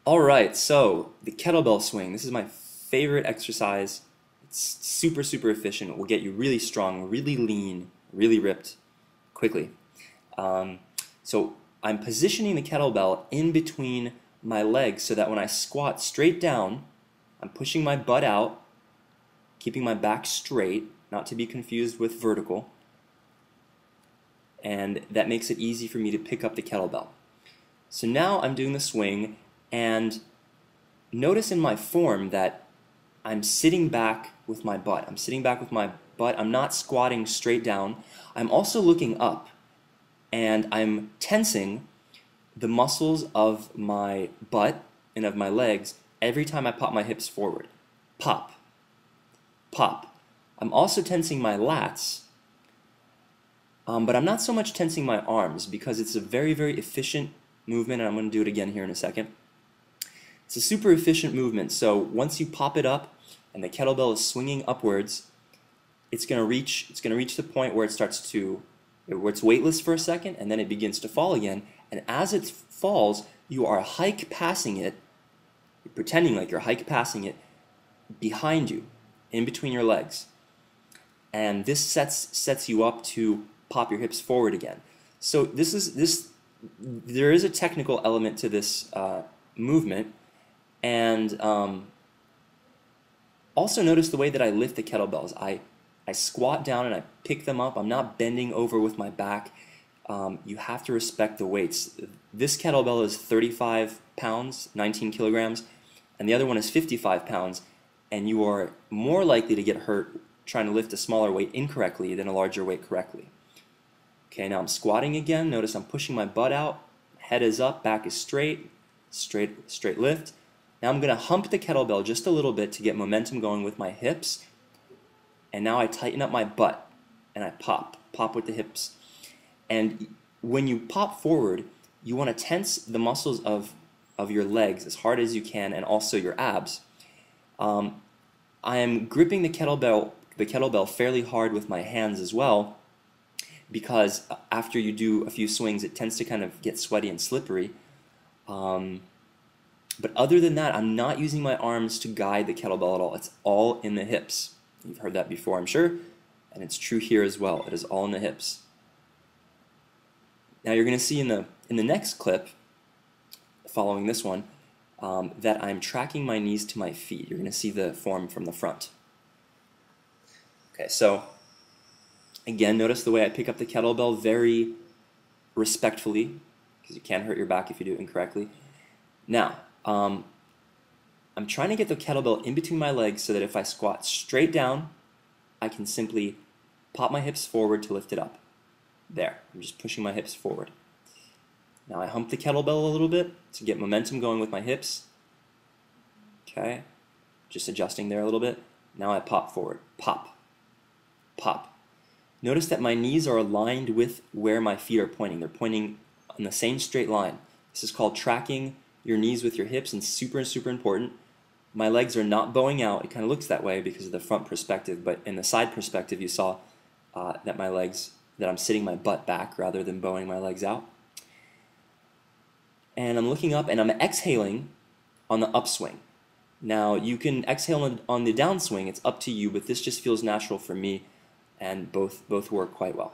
Alright, so the kettlebell swing. This is my favorite exercise. It's super, super efficient. It will get you really strong, really lean, really ripped quickly. So I'm positioning the kettlebell in between my legs so that when I squat straight down, I'm pushing my butt out, keeping my back straight, not to be confused with vertical, and that makes it easy for me to pick up the kettlebell. So now I'm doing the swing, and notice in my form that I'm sitting back with my butt. I'm sitting back with my butt. I'm not squatting straight down. I'm also looking up, and I'm tensing the muscles of my butt and of my legs every time I pop my hips forward. Pop. Pop. I'm also tensing my lats, but I'm not so much tensing my arms because it's a very, very efficient movement, and I'm going to do it again here in a second. It's a super efficient movement, so once you pop it up and the kettlebell is swinging upwards, it's going to reach the point where it's weightless for a second, and then it begins to fall again, and as it falls, you are hike passing it, you're pretending like you're hike passing it behind you, in between your legs. And this sets you up to pop your hips forward again. So there is a technical element to this movement, and also notice the way that I lift the kettlebells. I squat down and I pick them up. I'm not bending over with my back. You have to respect the weights. This kettlebell is 35 pounds, 19 kilograms, and the other one is 55 pounds, and you are more likely to get hurt trying to lift a smaller weight incorrectly than a larger weight correctly. Okay, now I'm squatting again. Notice I'm pushing my butt out, head is up, back is straight, straight lift. Now I'm going to hump the kettlebell just a little bit to get momentum going with my hips, and now I tighten up my butt and I pop with the hips. And when you pop forward, you want to tense the muscles of your legs as hard as you can, and also your abs. I am gripping the kettlebell fairly hard with my hands as well, because after you do a few swings it tends to kind of get sweaty and slippery. But other than that, I'm not using my arms to guide the kettlebell at all. It's all in the hips. You've heard that before, I'm sure, and it's true here as well. It is all in the hips. Now you're going to see in the next clip, following this one, that I'm tracking my knees to my feet. You're going to see the form from the front. Okay, so again, notice the way I pick up the kettlebell very respectfully, because you can't hurt your back if you do it incorrectly. Now, I'm trying to get the kettlebell in between my legs so that if I squat straight down, I can simply pop my hips forward to lift it up. There, I'm just pushing my hips forward. Now I hump the kettlebell a little bit to get momentum going with my hips. Okay, just adjusting there a little bit. Now I pop forward, pop, pop. Notice that my knees are aligned with where my feet are pointing. They're pointing on the same straight line. This is called tracking your knees with your hips, and super, super important. My legs are not bowing out. It kind of looks that way because of the front perspective, but in the side perspective you saw that I'm sitting my butt back rather than bowing my legs out. And I'm looking up and I'm exhaling on the upswing. Now you can exhale on the downswing, it's up to you, but this just feels natural for me, and both work quite well.